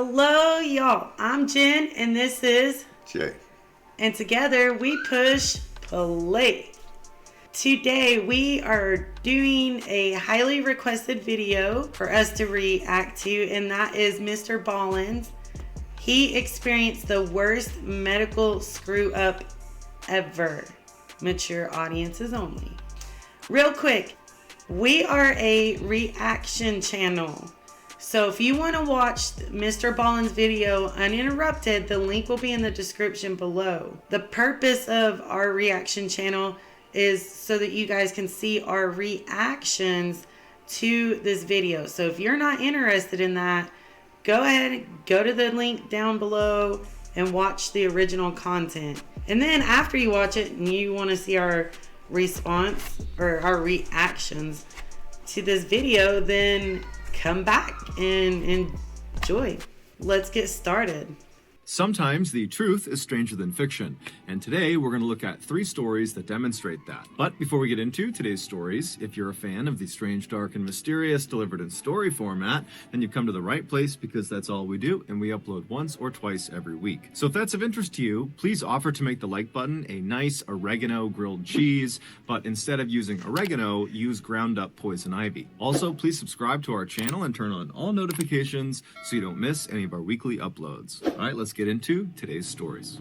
Hello, y'all. I'm Jen, and this is Jay. And together we push play. Today we are doing a highly requested video for us to react to, and that is Mr. Ballen's. He experienced the worst medical screw up ever. Mature audiences only. Real quick, we are a reaction channel. So if you want to watch Mr. Ballen's video uninterrupted, the link will be in the description below. The purpose of our reaction channel is so that you guys can see our reactions to this video. So if you're not interested in that, go ahead, go to the link down below and watch the original content. And then after you watch it and you want to see our response or our reactions to this video, then come back and enjoy. Let's get started. Sometimes the truth is stranger than fiction, and today we're going to look at 3 stories that demonstrate that. But before we get into today's stories, if you're a fan of the strange, dark, and mysterious delivered in story format, then you've come to the right place, because that's all we do, and we upload once or twice every week. So if that's of interest to you, please offer to make the like button a nice oregano grilled cheese, but instead of using oregano, use ground up poison ivy. Also, please subscribe to our channel and turn on all notifications so you don't miss any of our weekly uploads. All right, let's get into today's stories.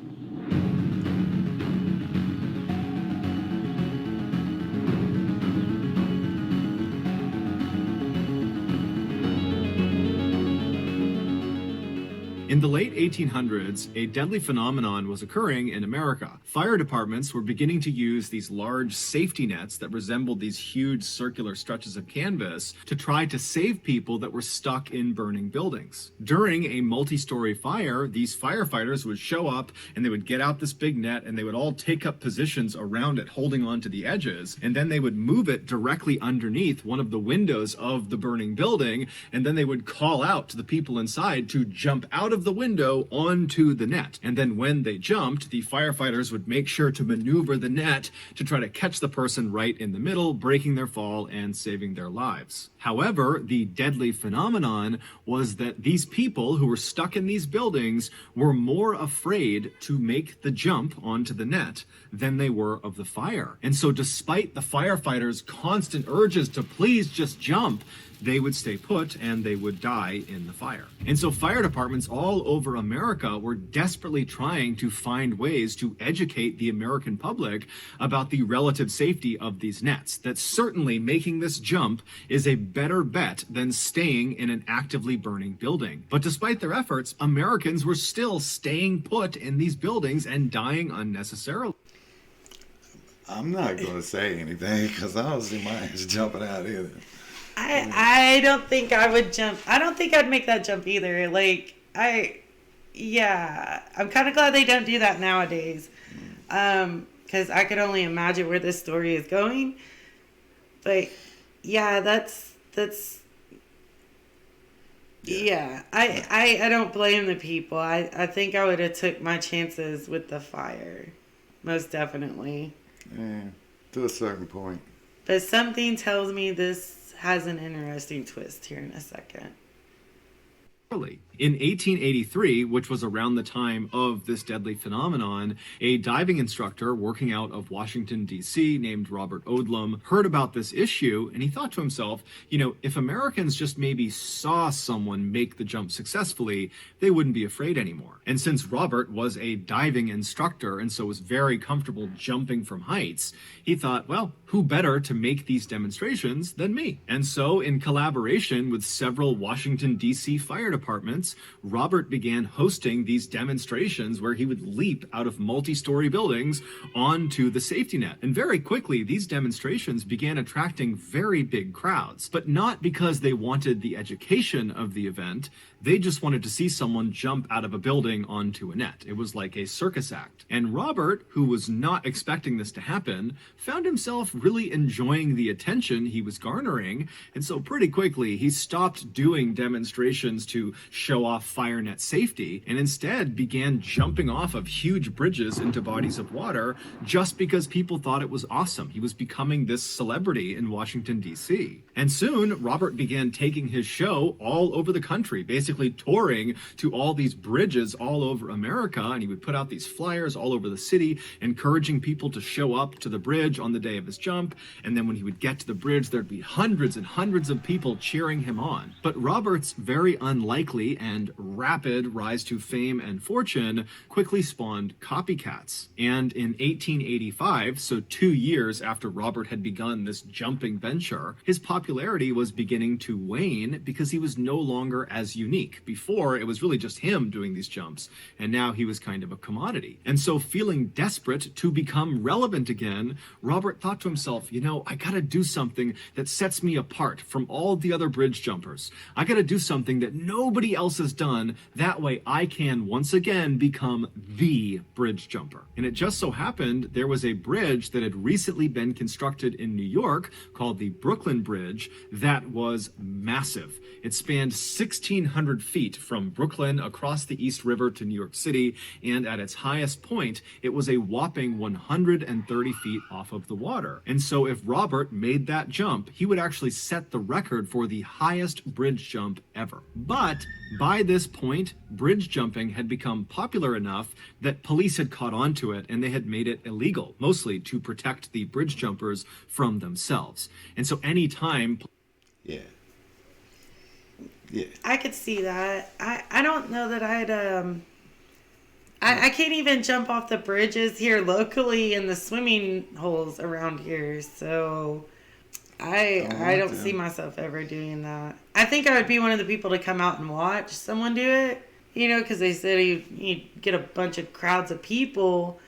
In the late 1800s, a deadly phenomenon was occurring in America. Fire departments were beginning to use these large safety nets that resembled these huge circular stretches of canvas to try to save people that were stuck in burning buildings. During a multi-story fire, these firefighters would show up and they would get out this big net and they would all take up positions around it, holding on to the edges, and then they would move it directly underneath one of the windows of the burning building, and then they would call out to the people inside to jump out of the window onto the net. And then when they jumped, the firefighters would make sure to maneuver the net to try to catch the person right in the middle, breaking their fall and saving their lives. However, the deadly phenomenon was that these people who were stuck in these buildings were more afraid to make the jump onto the net than they were of the fire. And so despite the firefighters' constant urges to please just jump, they would stay put and they would die in the fire. And so fire departments all over America were desperately trying to find ways to educate the American public about the relative safety of these nets, that certainly making this jump is a better bet than staying in an actively burning building. But despite their efforts, Americans were still staying put in these buildings and dying unnecessarily. I'm not going to say anything because I don't see my ass jumping out either. I don't think I would jump. I don't think I'd make that jump either. I'm kind of glad they don't do that nowadays. Because I could only imagine where this story is going. But yeah, that's yeah. I don't blame the people. I think I would have took my chances with the fire. Most definitely. Yeah, to a certain point. But something tells me this has an interesting twist here in a second. In 1883, which was around the time of this deadly phenomenon, a diving instructor working out of Washington, D.C., named Robert Odlum, heard about this issue, and he thought to himself, if Americans just maybe saw someone make the jump successfully, they wouldn't be afraid anymore. And since Robert was a diving instructor and so was very comfortable jumping from heights, he thought, well, who better to make these demonstrations than me? And so, in collaboration with several Washington, D.C. fire departments, Robert began hosting these demonstrations where he would leap out of multi-story buildings onto the safety net. And very quickly, these demonstrations began attracting very big crowds, but not because they wanted the education of the event. They just wanted to see someone jump out of a building onto a net. It was like a circus act. And Robert, who was not expecting this to happen, found himself really enjoying the attention he was garnering. And so pretty quickly, he stopped doing demonstrations to show off fire net safety and instead began jumping off of huge bridges into bodies of water just because people thought it was awesome. He was becoming this celebrity in Washington, D.C. And soon, Robert began taking his show all over the country, basically basically touring to all these bridges all over America, and he would put out these flyers all over the city encouraging people to show up to the bridge on the day of his jump. And then when he would get to the bridge, there'd be hundreds and hundreds of people cheering him on. But Robert's very unlikely and rapid rise to fame and fortune quickly spawned copycats. And in 1885, so 2 years after Robert had begun this jumping venture, his popularity was beginning to wane because he was no longer as unique. Before, it was really just him doing these jumps, and now he was kind of a commodity. And so, feeling desperate to become relevant again, Robert thought to himself, you know, I gotta do something that sets me apart from all the other bridge jumpers. I gotta do something that nobody else has done. That way I can once again become the bridge jumper. And it just so happened there was a bridge that had recently been constructed in New York called the Brooklyn Bridge that was massive. It spanned 1,600 feet from Brooklyn across the East River to New York City, and at its highest point, it was a whopping 130 feet off of the water. And so if Robert made that jump, he would actually set the record for the highest bridge jump ever. But by this point, bridge jumping had become popular enough that police had caught on to it, and they had made it illegal, mostly to protect the bridge jumpers from themselves. And so anytime... Yeah. I could see that. I don't know that I'd I can't even jump off the bridges here locally in the swimming holes around here, so I don't see myself ever doing that. I think I would be one of the people to come out and watch someone do it, you know, because they said you'd get a bunch of crowds of people,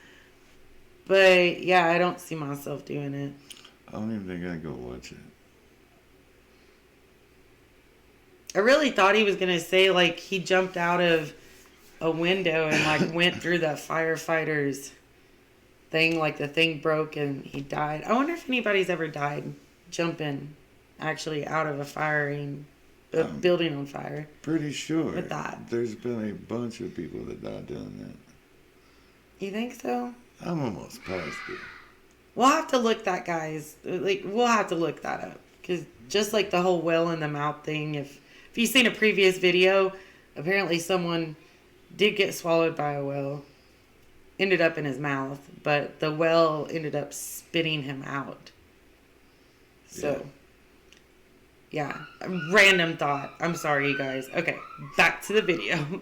but yeah, I don't see myself doing it. I don't even think I'd go watch it. I really thought he was going to say, like, he jumped out of a window and, like, went through the firefighter's thing, like, the thing broke and he died. I wonder if anybody's ever died jumping, actually, out of a building on fire. Pretty sure. With that. There's been a bunch of people that died doing that. You think so? I'm almost positive. We'll have to look that, guys. Like, we'll have to look that up. Because just like the whole whale in the mouth thing, if you've seen a previous video, apparently someone did get swallowed by a whale. Ended up in his mouth, but the whale ended up spitting him out. So, yeah. A random thought. I'm sorry, you guys. Okay, back to the video.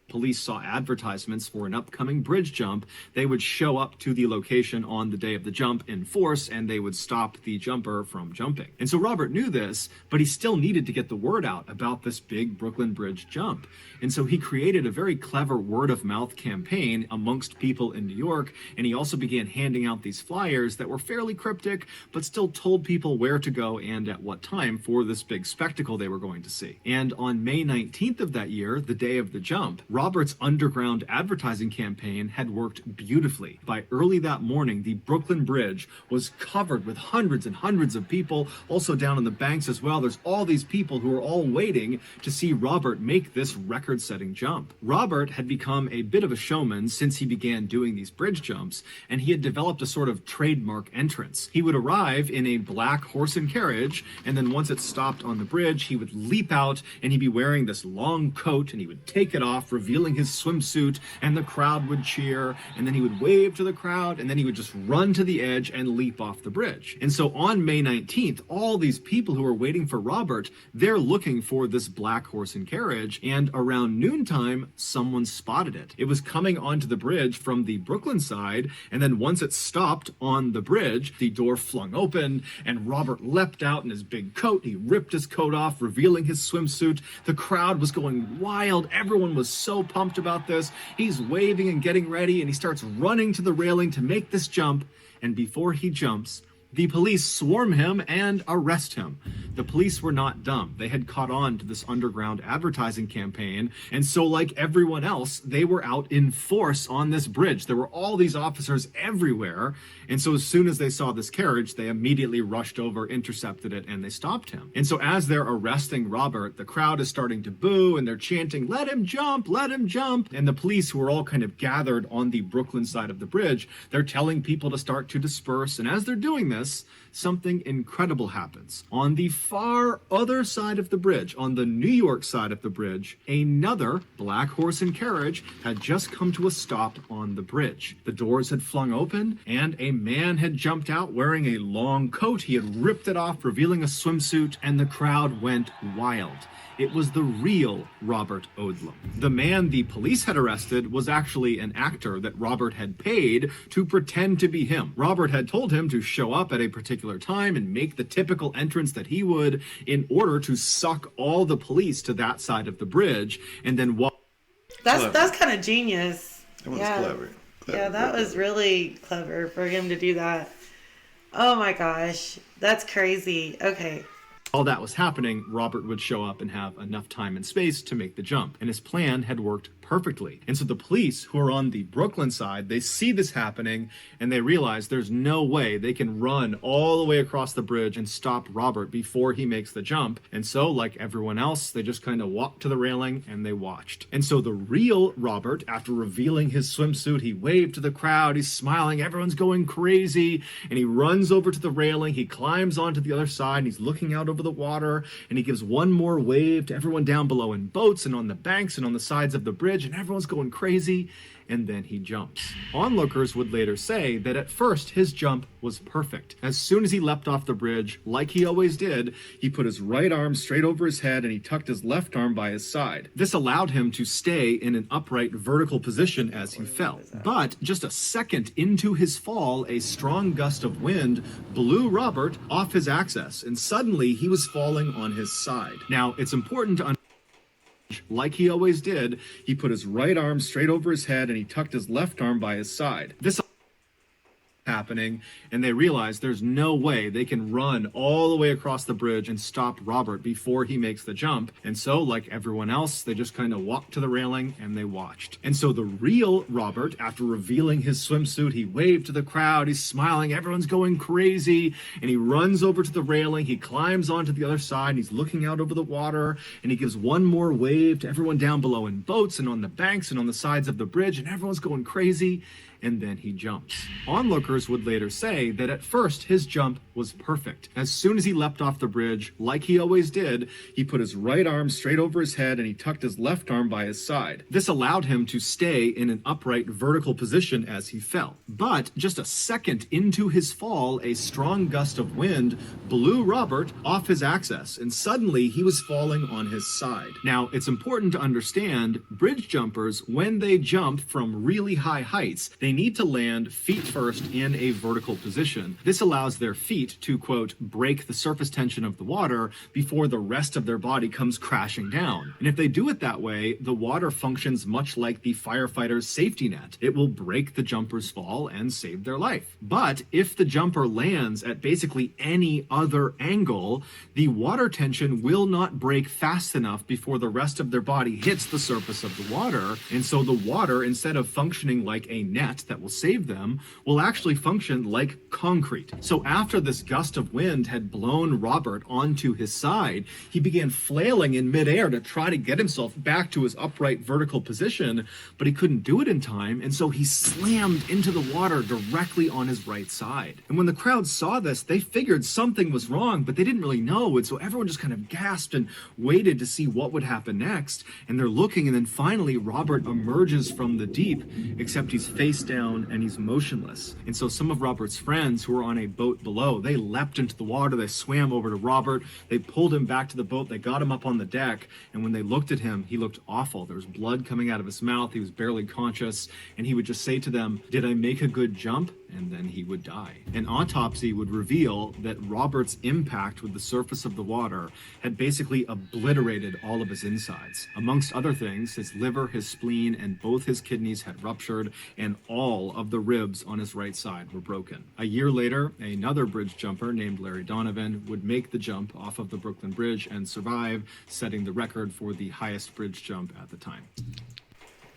Police saw advertisements for an upcoming bridge jump, they would show up to the location on the day of the jump in force, and they would stop the jumper from jumping. And so Robert knew this, but he still needed to get the word out about this big Brooklyn Bridge jump. And so he created a very clever word-of-mouth campaign amongst people in New York, and he also began handing out these flyers that were fairly cryptic, but still told people where to go and at what time for this big spectacle they were going to see. And on May 19th of that year, the day of the jump, Robert's underground advertising campaign had worked beautifully. By early that morning, the Brooklyn Bridge was covered with hundreds and hundreds of people, also down on the banks as well. There's all these people who are all waiting to see Robert make this record-setting jump. Robert had become a bit of a showman since he began doing these bridge jumps, and he had developed a sort of trademark entrance. He would arrive in a black horse and carriage, and then once it stopped on the bridge, he would leap out, and he'd be wearing this long coat, and he would take it off, revealing his swimsuit, and the crowd would cheer, and then he would wave to the crowd, and then he would just run to the edge and leap off the bridge. And so on May 19th, all these people who are waiting for Robert, they're looking for this black horse and carriage, and around noontime, someone spotted it. It was coming onto the bridge from the Brooklyn side, and then once it stopped on the bridge, the door flung open, and Robert leapt out in his big coat. He ripped his coat off, revealing his swimsuit. The crowd was going wild. Everyone was so pumped about this. He's waving and getting ready, and he starts running to the railing to make this jump, and before he jumps, the police swarm him and arrest him. The police were not dumb. They had caught on to this underground advertising campaign, and so like everyone else, they were out in force on this bridge. There were all these officers everywhere, and so as soon as they saw this carriage, they immediately rushed over, intercepted it, and they stopped him. And so as they're arresting Robert, the crowd is starting to boo, and they're chanting, "Let him jump, let him jump!" And the police, who are all kind of gathered on the Brooklyn side of the bridge, they're telling people to start to disperse, and as they're doing this, this, something incredible happens. On the far other side of the bridge, on the New York side of the bridge, another black horse and carriage had just come to a stop on the bridge. The doors had flung open, and a man had jumped out wearing a long coat. He had ripped it off, revealing a swimsuit, and the crowd went wild. It was the real Robert Odlum. The man the police had arrested was actually an actor that Robert had paid to pretend to be him. Robert had told him to show up at a particular time and make the typical entrance that he would in order to suck all the police to that side of the bridge and then walk. That's kind of genius. That was clever. Yeah, that was really clever for him to do that. Oh my gosh, that's crazy. Okay. While that was happening, Robert would show up and have enough time and space to make the jump, and his plan had worked perfectly. And so the police, who are on the Brooklyn side, they see this happening, and they realize there's no way they can run all the way across the bridge and stop Robert before he makes the jump. And so, like everyone else, they just kind of walked to the railing and they watched. And so the real Robert, after revealing his swimsuit, he waved to the crowd, he's smiling, everyone's going crazy, and he runs over to the railing, he climbs onto the other side, and he's looking out over the water, and he gives one more wave to everyone down below in boats and on the banks and on the sides of the bridge, and everyone's going crazy, and then he jumps. Onlookers would later say that at first his jump was perfect. As soon as he leapt off the bridge, like he always did, he put his right arm straight over his head and he tucked his left arm by his side. This allowed him to stay in an upright vertical position as he fell. But just a second into his fall, a strong gust of wind blew Robert off his axis, and suddenly he was falling on his side. Now, it's important to like he always did, he put his right arm straight over his head and he tucked his left arm by his side. This happening, and they realize there's no way they can run all the way across the bridge and stop Robert before he makes the jump. And so, like everyone else, they just kind of walked to the railing and they watched. And so the real Robert, after revealing his swimsuit, he waved to the crowd, he's smiling, everyone's going crazy, and he runs over to the railing, he climbs onto the other side, and he's looking out over the water, and he gives one more wave to everyone down below in boats and on the banks and on the sides of the bridge, and everyone's going crazy, and then he jumps. Onlookers would later say that at first his jump was perfect. As soon as he leapt off the bridge, like he always did, he put his right arm straight over his head and he tucked his left arm by his side. This allowed him to stay in an upright vertical position as he fell. But just a second into his fall, a strong gust of wind blew Robert off his axis, and suddenly he was falling on his side. Now, it's important to understand, bridge jumpers, when they jump from really high heights, they need to land feet first in a vertical position. This allows their feet to, quote, break the surface tension of the water before the rest of their body comes crashing down. And if they do it that way, the water functions much like the firefighter's safety net. It will break the jumper's fall and save their life. But if the jumper lands at basically any other angle, the water tension will not break fast enough before the rest of their body hits the surface of the water. And so the water, instead of functioning like a net that will save them, will actually function like concrete. So after this gust of wind had blown Robert onto his side, he began flailing in midair to try to get himself back to his upright vertical position, but he couldn't do it in time, and so he slammed into the water directly on his right side. And when the crowd saw this, they figured something was wrong, but they didn't really know, and so everyone just kind of gasped and waited to see what would happen next. And they're looking, and then finally Robert emerges from the deep, except he's face down and he's motionless. And so some of Robert's friends who were on a boat below, they leapt into the water, they swam over to Robert, they pulled him back to the boat, they got him up on the deck, and when they looked at him, he looked awful. There was blood coming out of his mouth, he was barely conscious, and he would just say to them, "Did I make a good jump?" And then he would die. An autopsy would reveal that Robert's impact with the surface of the water had basically obliterated all of his insides. Amongst other things, his liver, his spleen, and both his kidneys had ruptured, and all of the ribs on his right side were broken. A year later, another bridge jumper named Larry Donovan would make the jump off of the Brooklyn Bridge and survive, setting the record for the highest bridge jump at the time.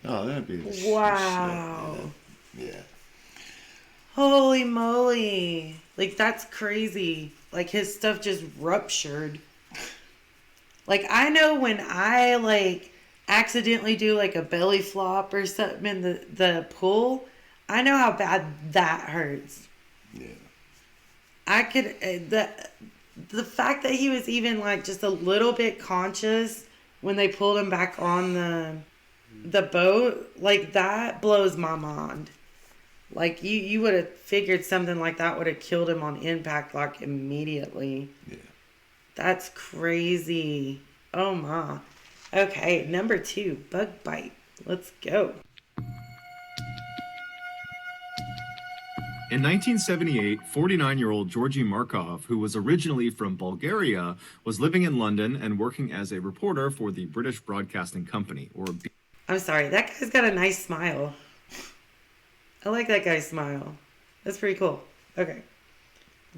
Oh, that'd be wow. Shit. Yeah. Holy moly. Like, that's crazy. Like, his stuff just ruptured. Like, I know when I, like, accidentally do, like, a belly flop or something in the pool, I know how bad that hurts. Yeah. I could the fact that he was even like just a little bit conscious when they pulled him back on the boat, like that blows my mind. Like you would have figured something like that would have killed him on impact like immediately. Yeah. That's crazy. Oh my. Okay, number 2, bug bite. Let's go. In 1978, 49-year-old Georgy Markov, who was originally from Bulgaria, was living in London and working as a reporter for the British Broadcasting Company, or I'm sorry, that guy's got a nice smile. I like that guy's smile. That's pretty cool. Okay.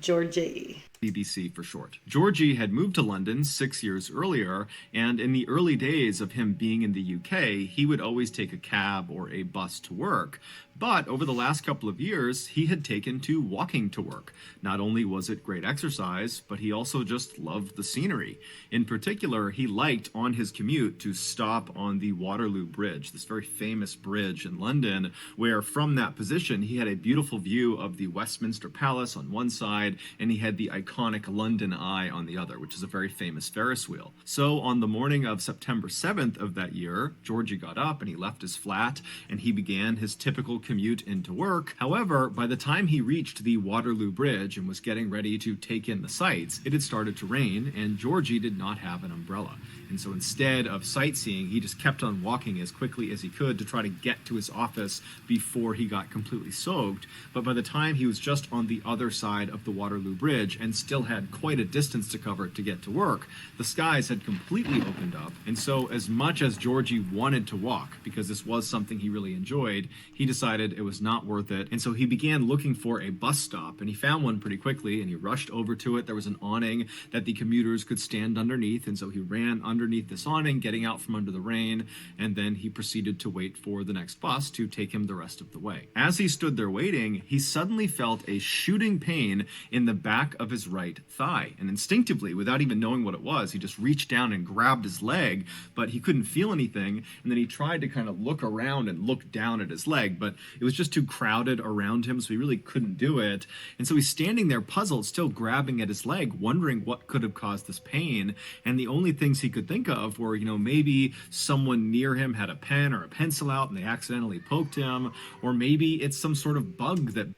Georgie. BBC for short. Georgie had moved to London 6 years earlier, and in the early days of him being in the UK, he would always take a cab or a bus to work. But over the last couple of years, he had taken to walking to work. Not only was it great exercise, but he also just loved the scenery. In particular, he liked on his commute to stop on the Waterloo Bridge, this very famous bridge in London, where from that position, he had a beautiful view of the Westminster Palace on one side, and he had the iconic London Eye on the other, which is a very famous Ferris wheel. So on the morning of September 7th of that year, Georgie got up and he left his flat and he began his typical commute into work. However, by the time he reached the Waterloo Bridge and was getting ready to take in the sights, it had started to rain and Georgie did not have an umbrella. And so instead of sightseeing, he just kept on walking as quickly as he could to try to get to his office before he got completely soaked. But by the time he was just on the other side of the Waterloo Bridge and still had quite a distance to cover to get to work, the skies had completely opened up. And so as much as Georgie wanted to walk, because this was something he really enjoyed, he decided it was not worth it. And so he began looking for a bus stop, and he found one pretty quickly, and he rushed over to it. There was an awning that the commuters could stand underneath, and so he ran underneath this awning, getting out from under the rain, and then he proceeded to wait for the next bus to take him the rest of the way. As he stood there waiting, he suddenly felt a shooting pain in the back of his right thigh, and instinctively, without even knowing what it was, he just reached down and grabbed his leg, but he couldn't feel anything, and then he tried to kind of look around and look down at his leg, but it was just too crowded around him, so he really couldn't do it. And so he's standing there puzzled, still grabbing at his leg, wondering what could have caused this pain, and the only things he could think of were, maybe someone near him had a pen or a pencil out and they accidentally poked him, or maybe it's some sort of bug that...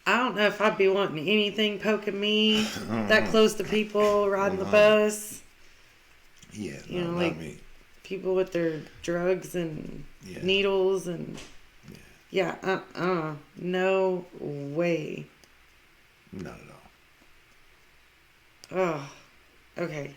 I don't know if I'd be wanting anything poking me that close to people riding the bus. Yeah, like me. People with their drugs and needles and no way. Not at all. Oh, okay.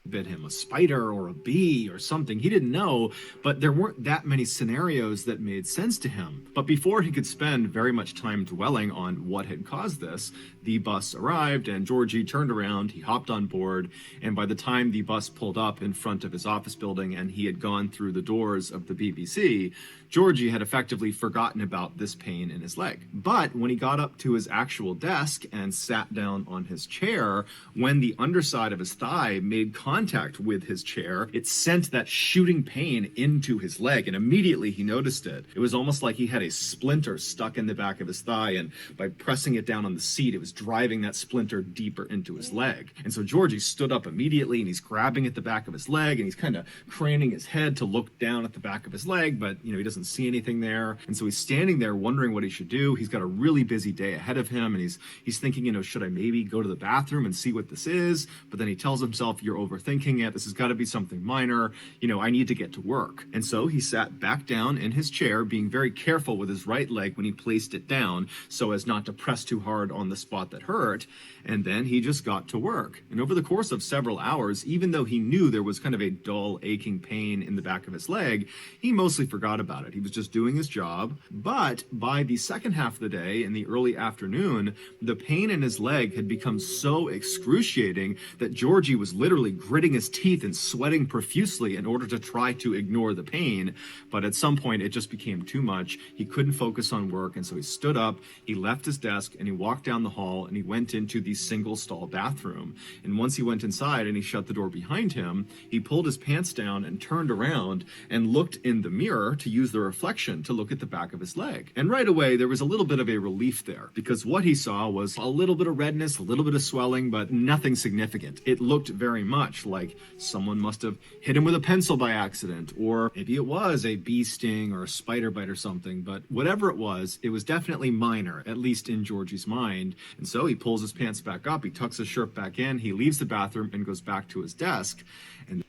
Bit him a spider or a bee or something. He didn't know, but there weren't that many scenarios that made sense to him. But before he could spend very much time dwelling on what had caused this, the bus arrived and Georgie turned around, he hopped on board, and by the time the bus pulled up in front of his office building and he had gone through the doors of the BBC, Georgie had effectively forgotten about this pain in his leg. But when he got up to his actual desk and sat down on his chair, when the underside of his thigh made contact with his chair, it sent that shooting pain into his leg, and immediately he noticed it. It was almost like he had a splinter stuck in the back of his thigh, and by pressing it down on the seat, it was driving that splinter deeper into his leg. And so Georgie stood up immediately, and he's grabbing at the back of his leg, and he's kind of craning his head to look down at the back of his leg, but he doesn't see anything there. And so he's standing there wondering what he should do. He's got a really busy day ahead of him, and he's thinking, should I maybe go to the bathroom and see what this is? But then he tells himself, you're overthinking it. This has got to be something minor. I need to get to work. And so he sat back down in his chair, being very careful with his right leg when he placed it down so as not to press too hard on the spot that hurt. And then he just got to work. And over the course of several hours, even though he knew there was kind of a dull, aching pain in the back of his leg, he mostly forgot about it. He was just doing his job. But by the second half of the day, in the early afternoon, the pain in his leg had become so excruciating that Georgie was literally gritting his teeth and sweating profusely in order to try to ignore the pain. But at some point, it just became too much. He couldn't focus on work, and so he stood up, he left his desk, and he walked down the hall, and he went into the single-stall bathroom. And once he went inside and he shut the door behind him, he pulled his pants down and turned around and looked in the mirror to use the reflection to look at the back of his leg. And right away, there was a little bit of a relief there, because what he saw was a little bit of redness, a little bit of swelling, but nothing significant. It looked very much like someone must have hit him with a pencil by accident, or maybe it was a bee sting or a spider bite or something. But whatever it was definitely minor, at least in Georgie's mind. And so he pulls his pants back up, he tucks his shirt back in, he leaves the bathroom and goes back to his desk. And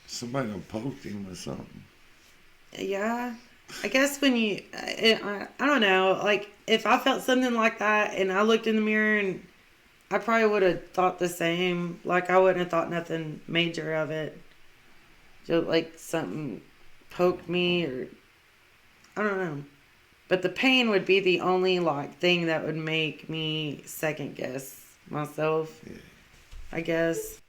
somebody done poked him or something. Yeah. I guess when I don't know, like, if I felt something like that and I looked in the mirror, and I probably would have thought the same. Like, I wouldn't have thought nothing major of it. Just like something poked me, or I don't know. But the pain would be the only, like, thing that would make me second guess myself, I guess.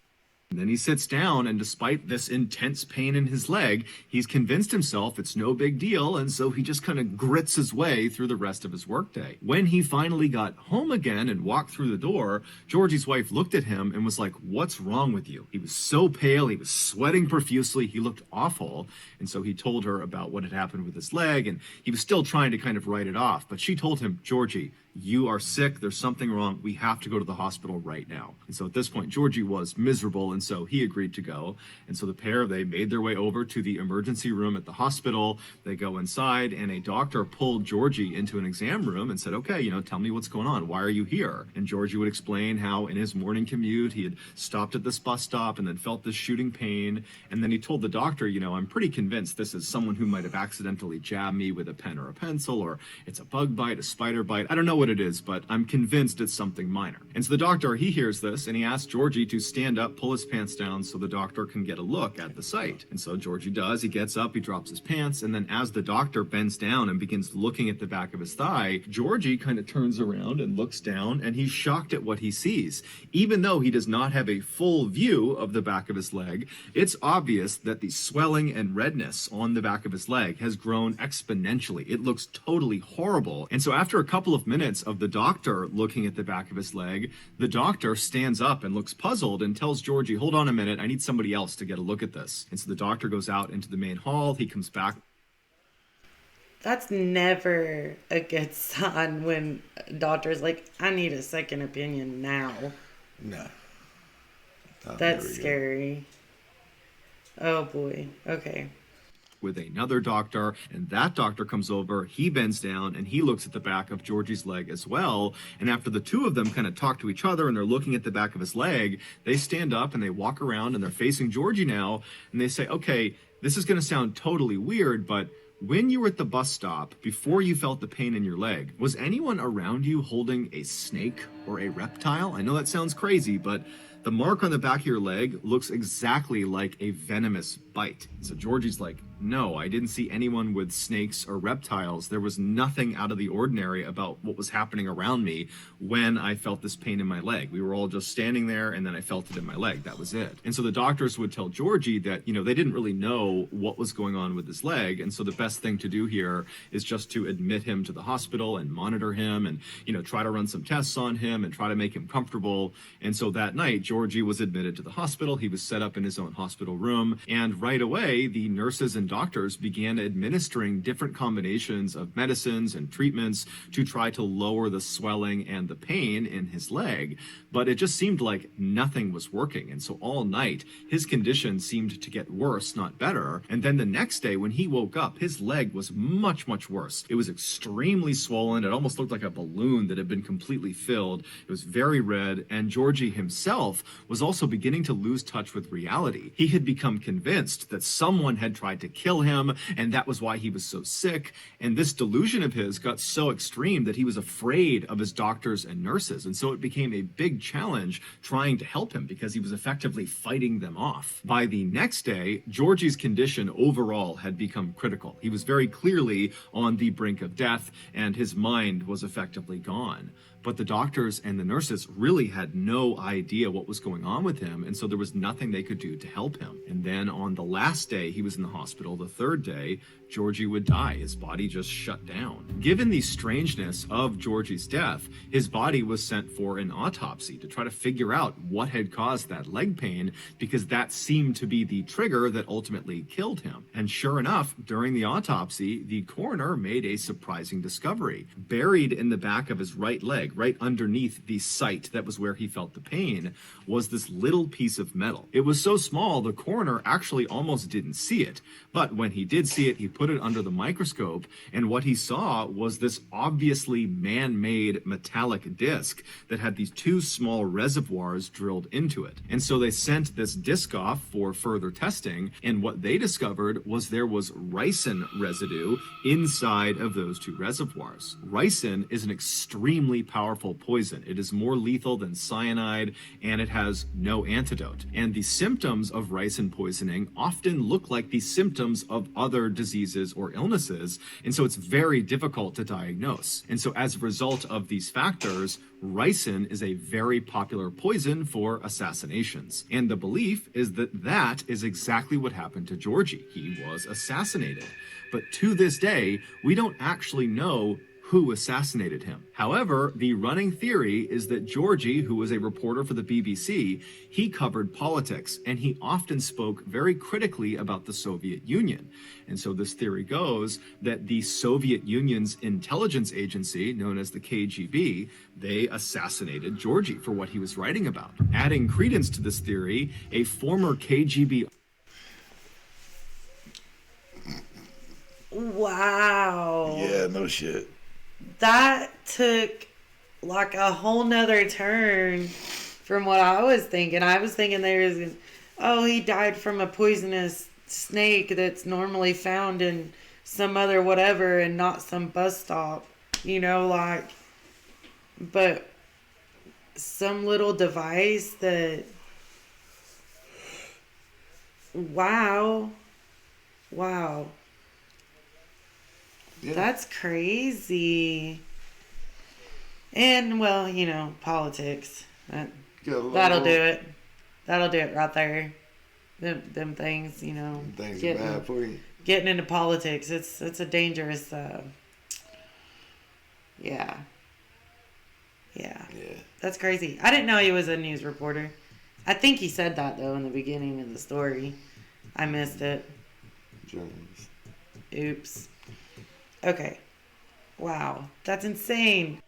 then he sits down, and despite this intense pain in his leg, he's convinced himself it's no big deal, and so he just kind of grits his way through the rest of his workday. When he finally got home again and walked through the door, Georgie's wife looked at him and was like, "What's wrong with you?" He was so pale, he was sweating profusely, he looked awful, and so he told her about what had happened with his leg, and he was still trying to kind of write it off, but she told him, "Georgie, you are sick, there's something wrong, we have to go to the hospital right now." And so at this point, Georgie was miserable, and so he agreed to go. And so the pair, they made their way over to the emergency room at the hospital. They go inside, and a doctor pulled Georgie into an exam room and said, "Okay, tell me what's going on, why are you here?" And Georgie would explain how in his morning commute, he had stopped at this bus stop and then felt this shooting pain. And then he told the doctor, "I'm pretty convinced this is someone who might have accidentally jabbed me with a pen or a pencil, or it's a bug bite, a spider bite. I don't know what it is, but I'm convinced it's something minor." And so the doctor, he hears this, and he asks Georgie to stand up, pull his pants down so the doctor can get a look at the site. And so Georgie does. He gets up, he drops his pants, and then as the doctor bends down and begins looking at the back of his thigh, Georgie kind of turns around and looks down, and he's shocked at what he sees. Even though he does not have a full view of the back of his leg, it's obvious that the swelling and redness on the back of his leg has grown exponentially. It looks totally horrible. And so after a couple of minutes of the doctor looking at the back of his leg, the doctor stands up and looks puzzled and tells Georgie, "Hold on a minute, I need somebody else to get a look at this." And so the doctor goes out into the main hall, he comes back. That's never a good sign when a doctor's like, "I need a second opinion now." No. That's scary. Oh boy. Okay. With another doctor, and that doctor comes over, he bends down, and he looks at the back of Georgie's leg as well. And after the two of them kind of talk to each other and they're looking at the back of his leg, they stand up and they walk around and they're facing Georgie now, and they say, "Okay, this is going to sound totally weird, but when you were at the bus stop, before you felt the pain in your leg, was anyone around you holding a snake or a reptile?" I know that sounds crazy, but the mark on the back of your leg looks exactly like a venomous bite. So Georgie's like, "No, I didn't see anyone with snakes or reptiles. There was nothing out of the ordinary about what was happening around me when I felt this pain in my leg. We were all just standing there, and then I felt it in my leg. That was it." And so the doctors would tell Georgie that, they didn't really know what was going on with his leg. And so the best thing to do here is just to admit him to the hospital and monitor him and, try to run some tests on him and try to make him comfortable. And so that night, Georgie was admitted to the hospital. He was set up in his own hospital room. And right away, the nurses and doctors began administering different combinations of medicines and treatments to try to lower the swelling and the pain in his leg. But it just seemed like nothing was working. And so all night, his condition seemed to get worse, not better. And then the next day, when he woke up, his leg was much, much worse. It was extremely swollen. It almost looked like a balloon that had been completely filled. It was very red. And Georgie himself was also beginning to lose touch with reality. He had become convinced that someone had tried to kill him, and that was why he was so sick. And this delusion of his got so extreme that he was afraid of his doctors and nurses. And so it became a big challenge trying to help him because he was effectively fighting them off. By the next day, Georgie's condition overall had become critical. He was very clearly on the brink of death, and his mind was effectively gone. But the doctors doctors and the nurses really had no idea what was going on with him, and so there was nothing they could do to help him. And then on the last day he was in the hospital, the third day, Georgie would die. His body just shut down. Given the strangeness of Georgie's death, his body was sent for an autopsy to try to figure out what had caused that leg pain, because that seemed to be the trigger that ultimately killed him. And sure enough, during the autopsy, the coroner made a surprising discovery. Buried in the back of his right leg, right underneath the site that was where he felt the pain, was this little piece of metal. It was so small, the coroner actually almost didn't see it. But when he did see it, he put it under the microscope, and what he saw was this obviously man-made metallic disc that had these two small reservoirs drilled into it. And so they sent this disc off for further testing, and what they discovered was there was ricin residue inside of those two reservoirs. Ricin is an extremely powerful poison. It is more lethal than cyanide, and it has no antidote. And the symptoms of ricin poisoning often look like the symptoms of other diseases or illnesses, and so it's very difficult to diagnose. And so as a result of these factors, ricin is a very popular poison for assassinations. And the belief is that that is exactly what happened to Georgie. He was assassinated. But to this day, we don't actually know who assassinated him. However, the running theory is that Georgie, who was a reporter for the BBC, he covered politics, and he often spoke very critically about the Soviet Union. And so this theory goes that the Soviet Union's intelligence agency, known as the KGB, they assassinated Georgie for what he was writing about. Adding credence to this theory, a former KGB... Wow. Yeah, no shit. That took like a whole nother turn from what I was thinking. I was thinking he died from a poisonous snake that's normally found in some other whatever and not some bus stop, but some little device that, wow. Yeah. That's crazy. And, well, politics. That'll do it. That'll do it right there. Them things, Things are bad for you. Getting into politics, it's a dangerous, yeah. That's crazy. I didn't know he was a news reporter. I think he said that, though, in the beginning of the story. I missed it. Journalist. Oops. Okay. Wow. That's insane.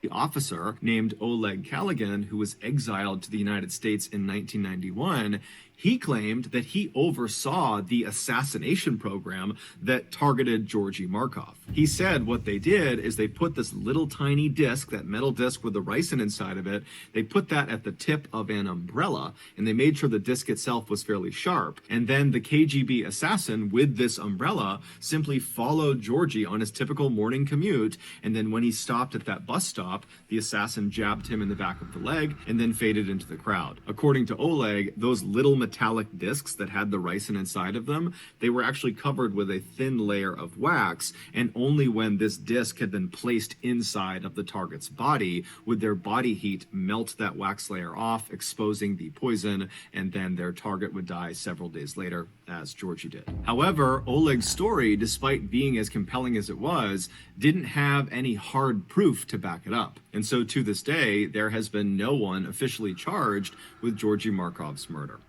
The officer named Oleg Callaghan, who was exiled to the United States in 1991, he claimed that he oversaw the assassination program that targeted Georgy Markov. He said what they did is they put this little tiny disc, that metal disc with the ricin inside of it, they put that at the tip of an umbrella, and they made sure the disc itself was fairly sharp. And then the KGB assassin with this umbrella simply followed Georgie on his typical morning commute, and then when he stopped at that bus stop, the assassin jabbed him in the back of the leg and then faded into the crowd. According to Oleg, those little metallic discs that had the ricin inside of them, they were actually covered with a thin layer of wax, and only when this disc had been placed inside of the target's body would their body heat melt that wax layer off, exposing the poison, and then their target would die several days later, as Georgie did. However, Oleg's story, despite being as compelling as it was, didn't have any hard proof to back it up. And so to this day, there has been no one officially charged with Georgy Markov's murder.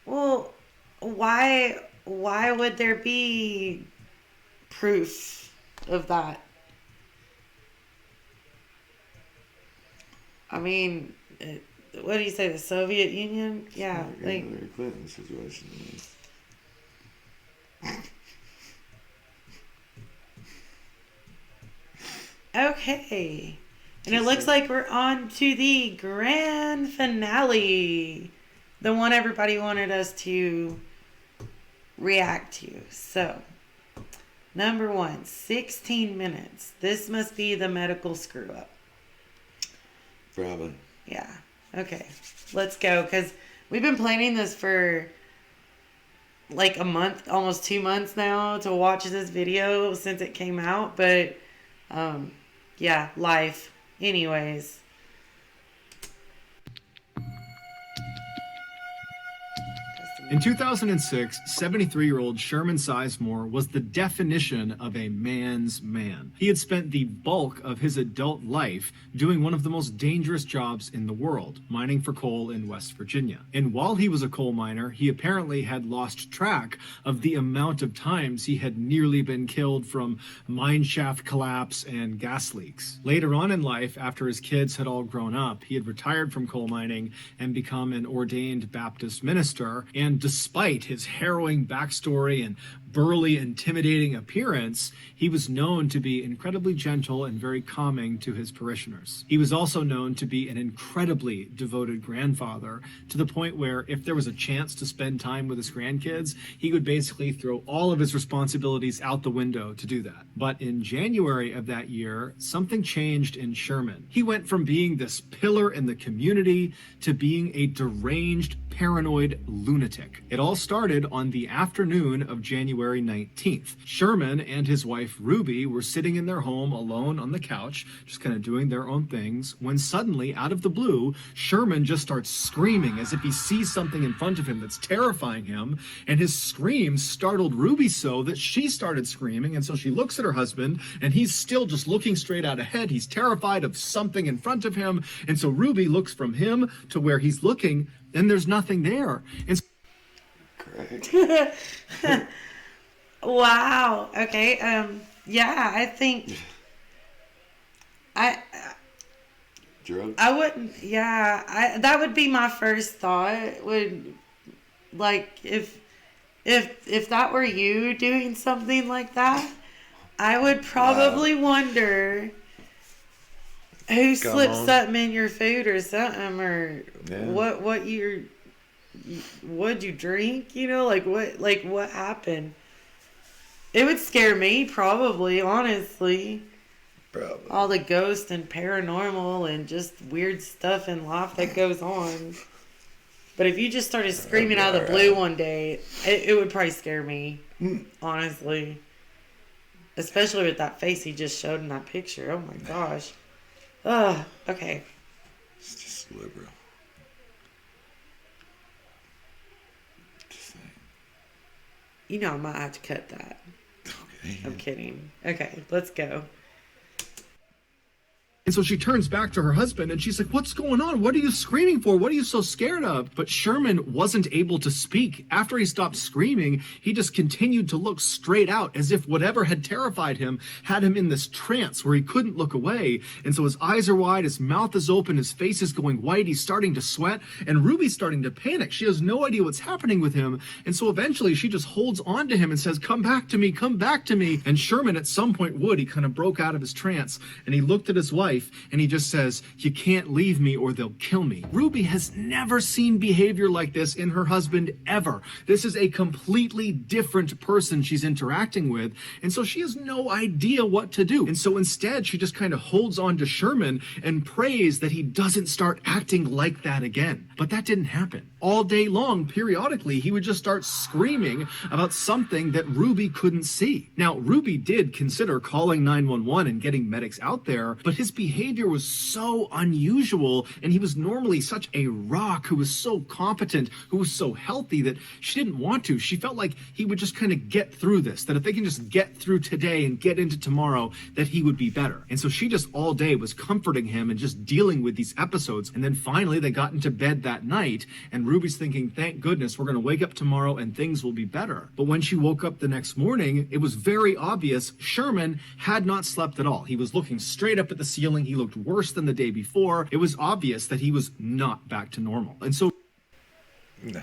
Well, why would there be proof of that? I mean, what do you say, the Soviet Union? Yeah, like Hillary Clinton situation. okay. And it looks like we're on to the grand finale. The one everybody wanted us to react to. So, number 1, 16 minutes. This must be the medical screw up. Probably. Yeah. Okay. Let's go. Because we've been planning this for like a month, almost 2 months now to watch this video since it came out. But, yeah, life. Anyways. In 2006, 73-year-old Sherman Sizemore was the definition of a man's man. He had spent the bulk of his adult life doing one of the most dangerous jobs in the world, mining for coal in West Virginia. And while he was a coal miner, he apparently had lost track of the amount of times he had nearly been killed from mine shaft collapse and gas leaks. Later on in life, after his kids had all grown up, he had retired from coal mining and become an ordained Baptist minister. And despite his harrowing backstory and burly, intimidating appearance, he was known to be incredibly gentle and very calming to his parishioners. He was also known to be an incredibly devoted grandfather, to the point where if there was a chance to spend time with his grandkids, he would basically throw all of his responsibilities out the window to do that. But in January of that year, something changed in Sherman. He went from being this pillar in the community to being a deranged, paranoid lunatic. It all started on the afternoon of January 19th. Sherman and his wife Ruby were sitting in their home alone on the couch, just kind of doing their own things, when suddenly, out of the blue, Sherman just starts screaming as if he sees something in front of him that's terrifying him, and his scream startled Ruby so that she started screaming, and so she looks at her husband, and he's still just looking straight out ahead. He's terrified of something in front of him, and so Ruby looks from him to where he's looking, and there's nothing there. And Great. Wow. Okay. Yeah, I think Drugs? I wouldn't. Yeah, that would be my first thought. Would, like, if that were you doing something like that, I would probably wonder who slipped something in your food or something, or what'd you drink? You know, what happened? It would scare me, probably, honestly. Probably. All the ghosts and paranormal and just weird stuff in life that goes on. But if you just started screaming out of the blue one day, it would probably scare me, honestly. Especially with that face he just showed in that picture. Oh my gosh. Ugh, okay. It's just liberal. Just saying. You know I might have to cut that. Okay. I'm kidding. Okay, let's go. And so she turns back to her husband and she's like, "What's going on? What are you screaming for? What are you so scared of?" But Sherman wasn't able to speak. After he stopped screaming, he just continued to look straight out as if whatever had terrified him had him in this trance where he couldn't look away. And so his eyes are wide, his mouth is open, his face is going white, he's starting to sweat, and Ruby's starting to panic. She has no idea what's happening with him. And so eventually she just holds on to him and says, "Come back to me, come back to me." And Sherman at some point he kind of broke out of his trance and he looked at his wife and he just says, "You can't leave me or they'll kill me." Ruby has never seen behavior like this in her husband ever. This is a completely different person she's interacting with, and so she has no idea what to do. And so instead, she just kind of holds on to Sherman and prays that he doesn't start acting like that again. But that didn't happen. All day long, periodically, he would just start screaming about something that Ruby couldn't see. Now, Ruby did consider calling 911 and getting medics out there, but his behavior was so unusual, and he was normally such a rock who was so competent, who was so healthy, that she didn't want to. She felt like he would just kind of get through this, that if they can just get through today and get into tomorrow, that he would be better. And so she just all day was comforting him and just dealing with these episodes. And then finally they got into bed that night, and Ruby's thinking, "Thank goodness, we're going to wake up tomorrow and things will be better." But when she woke up the next morning, it was very obvious Sherman had not slept at all. He was looking straight up at the ceiling. He looked worse than the day before. It was obvious that he was not back to normal. And so No.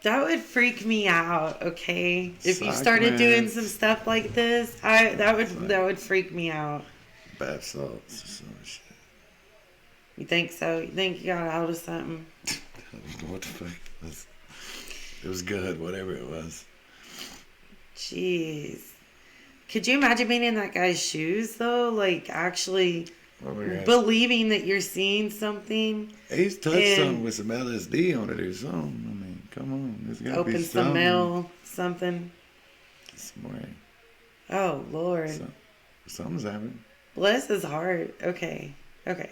That would freak me out, okay? If you Psych started doing meds. some stuff like this, that would freak me out. Bath salts or some shit. You think so? You think you got out of something? I don't know what the fuck it was. It was good, whatever it was. Jeez. Could you imagine being in that guy's shoes, though? Like, actually Oh my God. believing that you're seeing something? He's touched And- something with some LSD on it or something. I mean, come on. There's got to be Open some something. mail, something. Somewhere. Oh, Lord. So, Something's happening. Bless his heart. Okay. Okay.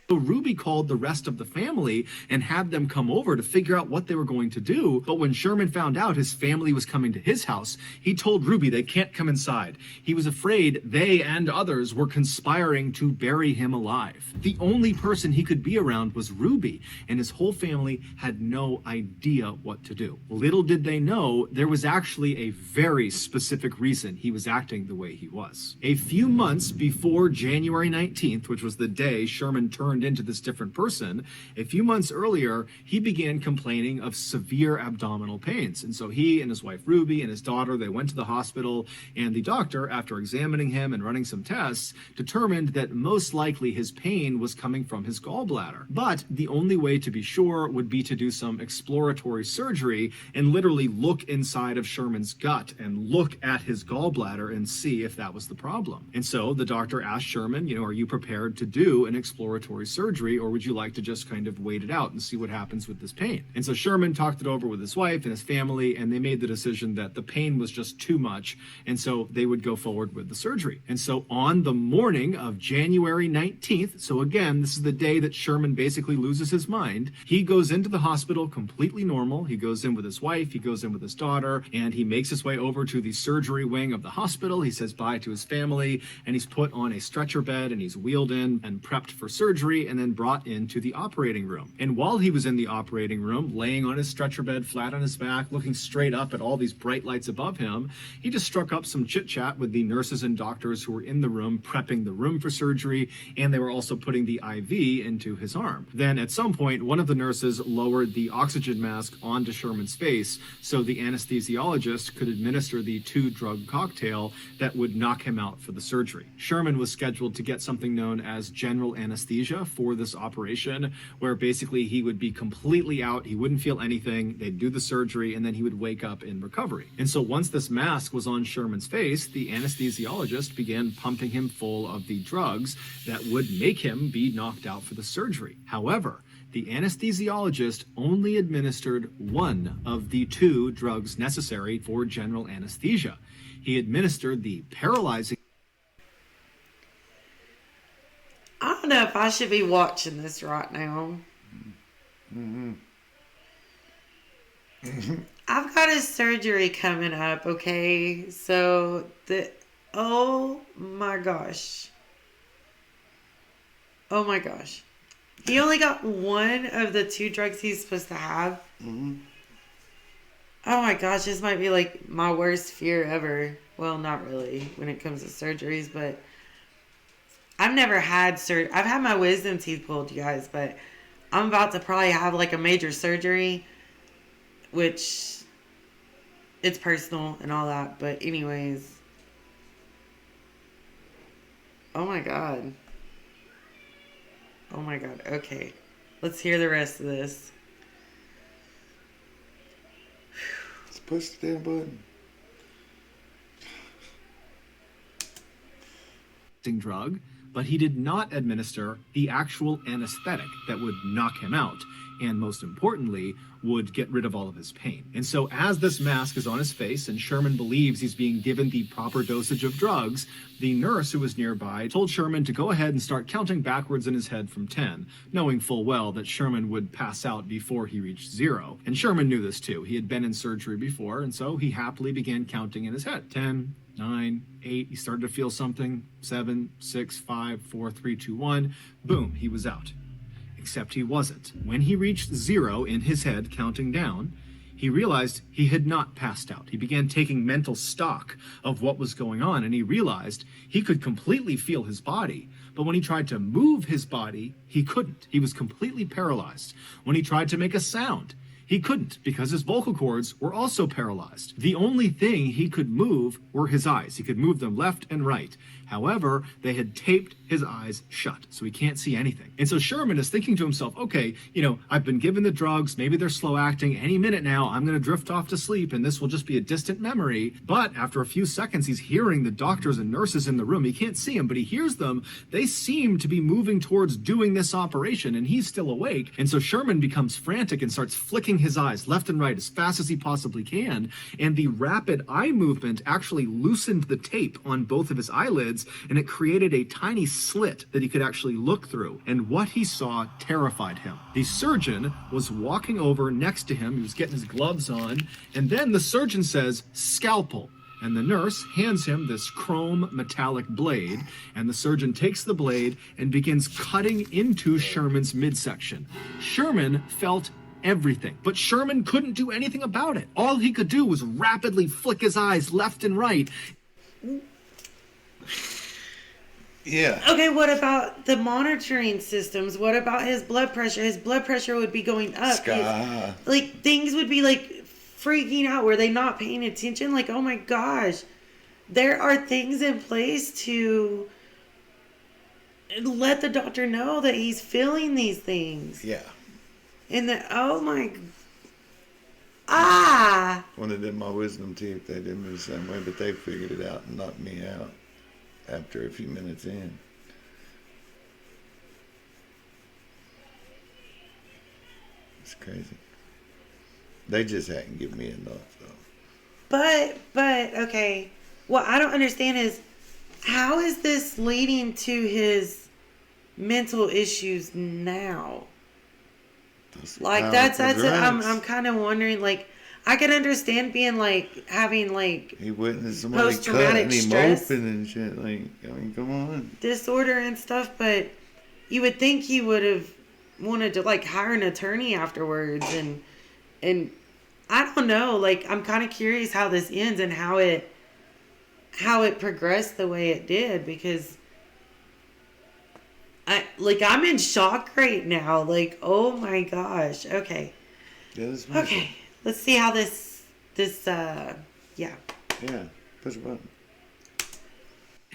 So Ruby called the rest of the family and had them come over to figure out what they were going to do. But when Sherman found out his family was coming to his house, he told Ruby they can't come inside. He was afraid they and others were conspiring to bury him alive. The only person he could be around was Ruby, and his whole family had no idea what to do. Little did they know there was actually a very specific reason he was acting the way he was. A few months before January 19th, which was the day Sherman turned into this different person, a few months earlier, he began complaining of severe abdominal pains. And so he and his wife Ruby and his daughter, they went to the hospital, and the doctor, after examining him and running some tests, determined that most likely his pain was coming from his gallbladder. But the only way to be sure would be to do some exploratory surgery and literally look inside of Sherman's gut and look at his gallbladder and see if that was the problem. And so the doctor asked Sherman, are you prepared to do an exploratory surgery, or would you like to just kind of wait it out and see what happens with this pain? And so Sherman talked it over with his wife and his family, and they made the decision that the pain was just too much, and so they would go forward with the surgery. And so on the morning of January 19th, so again, this is the day that Sherman basically loses his mind, he goes into the hospital completely normal. He goes in with his wife, he goes in with his daughter, and he makes his way over to the surgery wing of the hospital. He says bye to his family, and he's put on a stretcher bed, and he's wheeled in and prepped for surgery, and then brought into the operating room. And while he was in the operating room, laying on his stretcher bed, flat on his back, looking straight up at all these bright lights above him, he just struck up some chit-chat with the nurses and doctors who were in the room, prepping the room for surgery, and they were also putting the IV into his arm. Then at some point, one of the nurses lowered the oxygen mask onto Sherman's face so the anesthesiologist could administer the 2-drug cocktail that would knock him out for the surgery. Sherman was scheduled to get something known as general anesthesia for this operation, where basically he would be completely out, he wouldn't feel anything, they'd do the surgery, and then he would wake up in recovery. And so once this mask was on Sherman's face, the anesthesiologist began pumping him full of the drugs that would make him be knocked out for the surgery. However, the anesthesiologist only administered one of the 2 drugs necessary for general anesthesia. He administered the paralyzing. I don't know if I should be watching this right now. I've got a surgery coming up, okay? So, oh my gosh. Oh my gosh. He only got one of the 2 drugs he's supposed to have. Oh my gosh, this might be like my worst fear ever. Well, not really when it comes to surgeries, but I've never had surgery. I've had my wisdom teeth pulled, you guys, but I'm about to probably have like a major surgery, which it's personal and all that. But anyways, oh my God. Oh my God. Okay, let's hear the rest of this. Let's push the damn button. Drug, but he did not administer the actual anesthetic that would knock him out, and most importantly, would get rid of all of his pain. And so as this mask is on his face and Sherman believes he's being given the proper dosage of drugs, the nurse who was nearby told Sherman to go ahead and start counting backwards in his head from 10, knowing full well that Sherman would pass out before he reached 0. And Sherman knew this too. He had been in surgery before, and so he happily began counting in his head. 10, 9, 8, he started to feel something. 7, 6, 5, 4, 3, 2, 1. Boom, he was out. Except he wasn't. When he reached 0 in his head, counting down, he realized he had not passed out. He began taking mental stock of what was going on, and he realized he could completely feel his body. But when he tried to move his body, he couldn't. He was completely paralyzed. When he tried to make a sound, he couldn't, because his vocal cords were also paralyzed. The only thing he could move were his eyes. He could move them left and right. However, they had taped his eyes shut, so he can't see anything. And so Sherman is thinking to himself, okay, I've been given the drugs, maybe they're slow acting, any minute now I'm going to drift off to sleep and this will just be a distant memory. But after a few seconds, he's hearing the doctors and nurses in the room. He can't see them, but he hears them. They seem to be moving towards doing this operation, and he's still awake. And so Sherman becomes frantic and starts flicking flicking his eyes left and right as fast as he possibly can, and the rapid eye movement actually loosened the tape on both of his eyelids, and it created a tiny slit that he could actually look through. And what he saw terrified him. The surgeon was walking over next to him, he was getting his gloves on, and then the surgeon says, "Scalpel." And the nurse hands him this chrome metallic blade, and the surgeon takes the blade and begins cutting into Sherman's midsection. Sherman felt everything, but Sherman couldn't do anything about it. All he could do was rapidly flick his eyes left and right. Yeah. Okay, what about the monitoring systems? What about his blood pressure? His blood pressure would be going up. Like, things would be like freaking out. Were they not paying attention? Like, oh my gosh, there are things in place to let the doctor know that he's feeling these things. Yeah. And that, oh my, When they did my wisdom teeth, they did me the same way, but they figured it out and knocked me out after a few minutes in. It's crazy. They just hadn't given me enough, though. But, okay. What I don't understand is, how is this leading to his mental issues now? Like, that's I'm kind of wondering, like, I could understand being, like, having, like, he witnessed somebody cutting him open and shit. Like, I mean, come on. Disorder and stuff, but you would think he would have wanted to, like, hire an attorney afterwards, and I don't know, like, I'm kind of curious how this ends and how it progressed the way it did, because I'm in shock right now. Like, oh my gosh. Okay. Yeah, okay. Let's see how this yeah. Yeah. Push a button.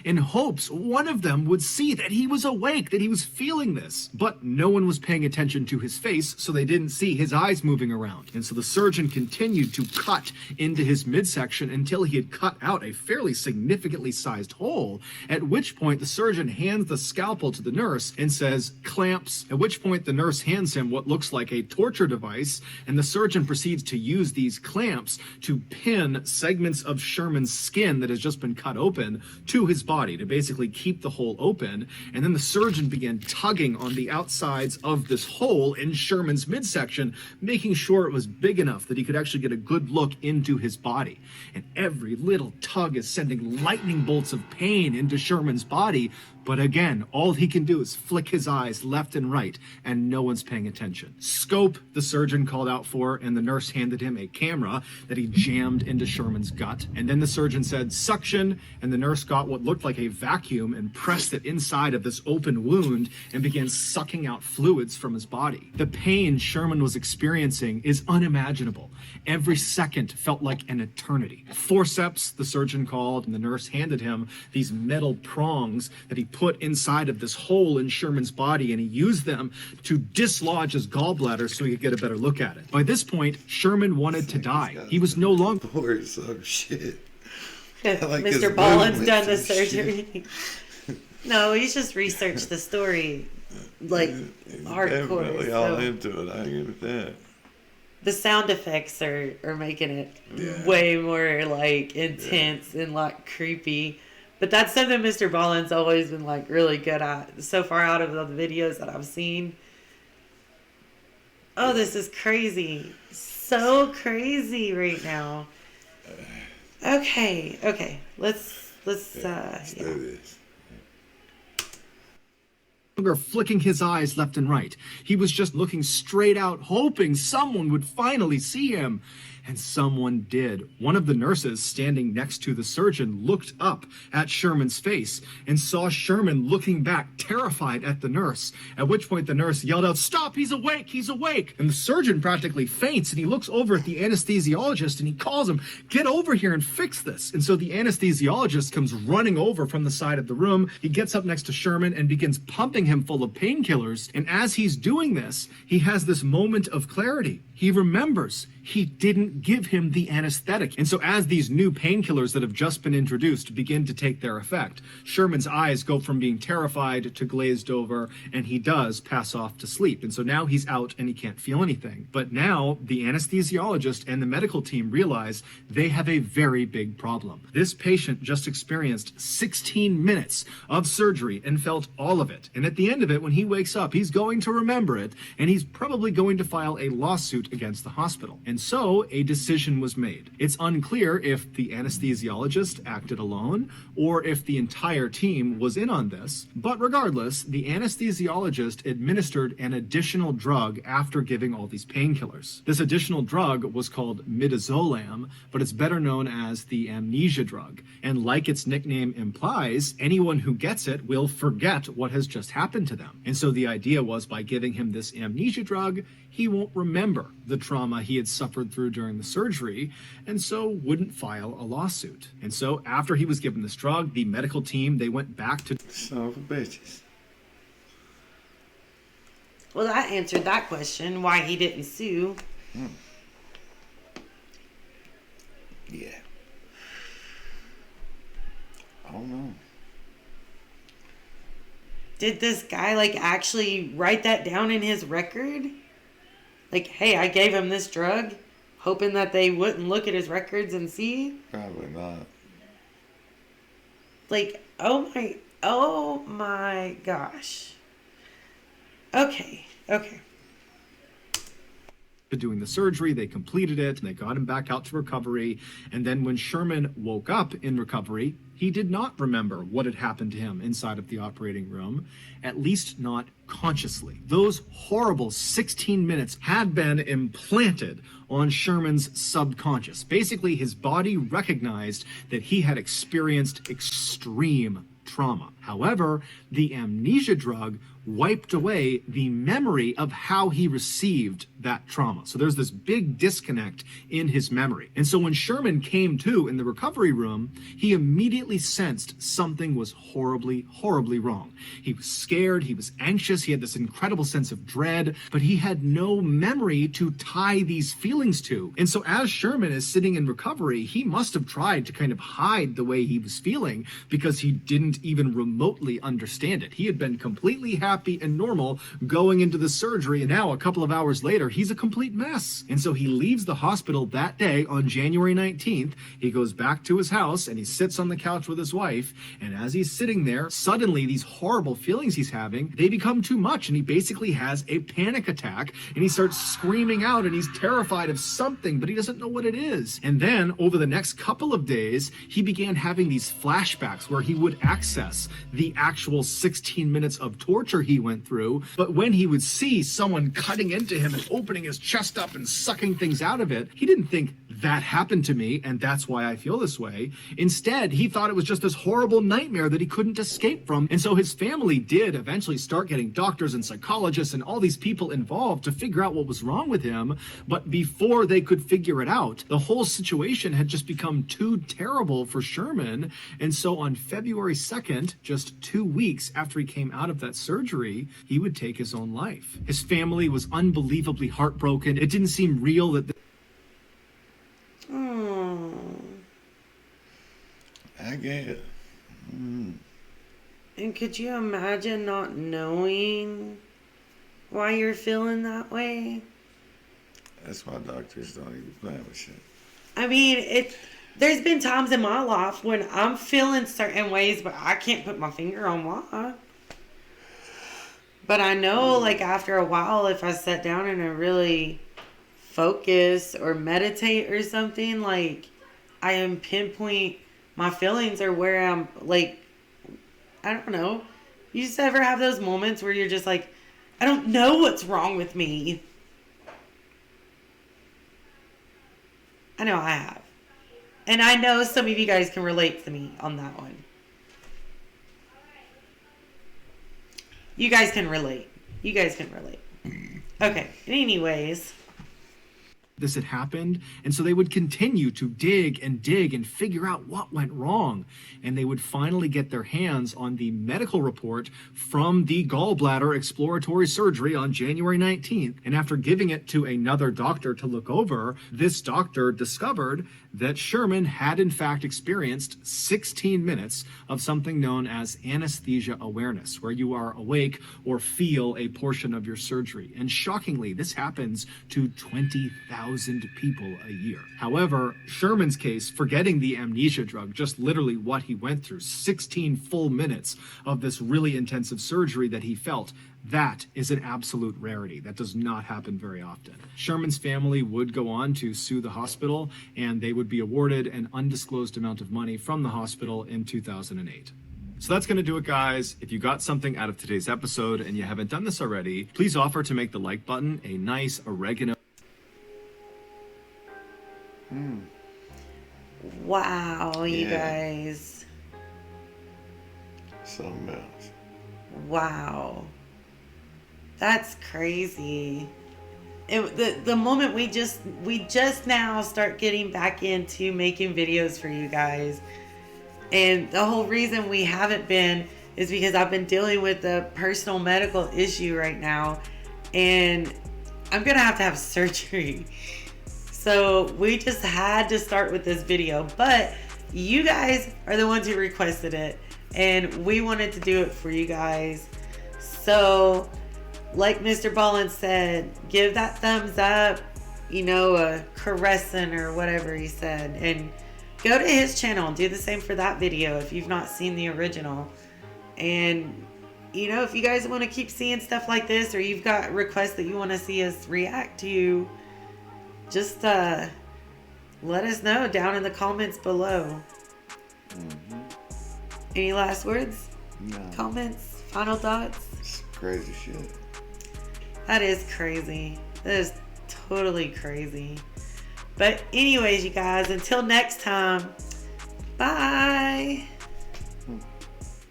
In hopes one of them would see that he was awake, that he was feeling this. But no one was paying attention to his face, so they didn't see his eyes moving around. And so the surgeon continued to cut into his midsection until he had cut out a fairly significantly sized hole, at which point the surgeon hands the scalpel to the nurse and says, "Clamps," at which point the nurse hands him what looks like a torture device, and the surgeon proceeds to use these clamps to pin segments of Sherman's skin that has just been cut open to his body to basically keep the hole open. And then the surgeon began tugging on the outsides of this hole in Sherman's midsection, making sure it was big enough that he could actually get a good look into his body. And every little tug is sending lightning bolts of pain into Sherman's body. But again, all he can do is flick his eyes left and right, and no one's paying attention. Scope, the surgeon called out for, and the nurse handed him a camera that he jammed into Sherman's gut. And then the surgeon said, "Suction," and the nurse got what looked like a vacuum and pressed it inside of this open wound and began sucking out fluids from his body. The pain Sherman was experiencing is unimaginable. Every second felt like an eternity. Forceps, the surgeon called, and the nurse handed him these metal prongs that he put inside of this hole in Sherman's body, and he used them to dislodge his gallbladder so he could get a better look at it. By this point, Sherman wanted to die. He was no longer... Poor some shit. Like Mr. Ballen's done the surgery. No, he's just researched the story, like, hardcore. Definitely all into it, I give it that. The sound effects are making it way more, like, intense and, like, creepy. But that's something Mr. Ballen's always been, like, really good at. So far out of the videos that I've seen. Oh, this is crazy. So crazy right now. Okay. Let's do this. Flicking his eyes left and right. He was just looking straight out, hoping someone would finally see him. And someone did. One of the nurses standing next to the surgeon looked up at Sherman's face and saw Sherman looking back, terrified at the nurse, at which point the nurse yelled out, "Stop, he's awake, he's awake!" And the surgeon practically faints, and he looks over at the anesthesiologist and he calls him, "Get over here and fix this." And so the anesthesiologist comes running over from the side of the room. He gets up next to Sherman and begins pumping him full of painkillers. And as he's doing this, he has this moment of clarity. He remembers he didn't give him the anesthetic. And so as these new painkillers that have just been introduced begin to take their effect, Sherman's eyes go from being terrified to glazed over, and he does pass off to sleep. And so now he's out and he can't feel anything. But now the anesthesiologist and the medical team realize they have a very big problem. This patient just experienced 16 minutes of surgery and felt all of it. And at the end of it, when he wakes up, he's going to remember it, and he's probably going to file a lawsuit against the hospital. And so a decision was made. It's unclear if the anesthesiologist acted alone or if the entire team was in on this, but regardless, the anesthesiologist administered an additional drug after giving all these painkillers. This additional drug was called midazolam, but it's better known as the amnesia drug. And like its nickname implies, anyone who gets it will forget what has just happened to them. And so the idea was, by giving him this amnesia drug, he won't remember the trauma he had suffered through during the surgery, and so wouldn't file a lawsuit. And so after he was given this drug, the medical team, they went back to... Son of a bitches. Well, that answered that question, why he didn't sue. Yeah. I don't know. Did this guy, like, actually write that down in his record? Like, hey, I gave him this drug, hoping that they wouldn't look at his records and see? Probably not. Like, oh my gosh. Okay. Doing the surgery, they completed it, and they got him back out to recovery. And then when Sherman woke up in recovery, he did not remember what had happened to him inside of the operating room, at least not consciously. Those horrible 16 minutes had been implanted on Sherman's subconscious. Basically, his body recognized that he had experienced extreme trauma. However, the amnesia drug wiped away the memory of how he received that trauma. So there's this big disconnect in his memory. And so when Sherman came to in the recovery room, he immediately sensed something was horribly, horribly wrong. He was scared, he was anxious, he had this incredible sense of dread, but he had no memory to tie these feelings to. And so as Sherman is sitting in recovery, he must have tried to kind of hide the way he was feeling because he didn't even remotely understand it. He had been completely happy and normal going into the surgery, and now a couple of hours later, he's a complete mess. And so he leaves the hospital that day on January 19th. He goes back to his house and he sits on the couch with his wife. And as he's sitting there, suddenly these horrible feelings he's having, they become too much. And he basically has a panic attack and he starts screaming out and he's terrified of something, but he doesn't know what it is. And then over the next couple of days, he began having these flashbacks where he would access the actual 16 minutes of torture he went through. But when he would see someone cutting into him and opening his chest up and sucking things out of it, he didn't think, that happened to me and that's why I feel this way. Instead, he thought it was just this horrible nightmare that he couldn't escape from. And so his family did eventually start getting doctors and psychologists and all these people involved to figure out what was wrong with him. But before they could figure it out, the whole situation had just become too terrible for Sherman. And so on February 2nd, just 2 weeks after he came out of that surgery, he would take his own life. His family was unbelievably heartbroken. It didn't seem real that I get it. And could you imagine not knowing why you're feeling that way? That's why doctors don't even play with shit. I mean, there's been times in my life when I'm feeling certain ways, but I can't put my finger on why. But I know, like, after a while, if I sat down and I really focus or meditate or something, like, I am pinpoint my feelings or where I'm, like, I don't know. You just ever have those moments where you're just like, I don't know what's wrong with me? I know I have. And I know some of you guys can relate to me on that one. You guys can relate. Okay. Anyways. this had happened, and so they would continue to dig and figure out what went wrong, and they would finally get their hands on the medical report from the gallbladder exploratory surgery on January 19th. And after giving it to another doctor to look over, this doctor discovered that Sherman had in fact experienced 16 minutes of something known as anesthesia awareness, where you are awake or feel a portion of your surgery. And shockingly, this happens to 20,000 people a year. However, Sherman's case, forgetting the amnesia drug, just literally what he went through, 16 full minutes of this really intensive surgery that he felt, that is an absolute rarity. That does not happen very often. Sherman's family would go on to sue the hospital, and they would be awarded an undisclosed amount of money from the hospital in 2008. So that's going to do it, guys. If you got something out of today's episode and you haven't done this already, please offer to make the like button a nice oregano. Wow, you Yeah. guys. Something else. Wow. That's crazy. The moment we just now start getting back into making videos for you guys. And the whole reason we haven't been is because I've been dealing with a personal medical issue right now, and I'm gonna have surgery. So we just had to start with this video, but you guys are the ones who requested it, and we wanted to do it for you guys. So like Mr. Ballen said, give that thumbs up, you know, a caressing or whatever he said, and go to his channel and do the same for that video if you've not seen the original. And you know, if you guys want to keep seeing stuff like this, or you've got requests that you want to see us react to, just let us know down in the comments below. Any last words? No. Comments? Final thoughts? It's crazy shit. That is crazy. That is totally crazy. But anyways, you guys, until next time, bye.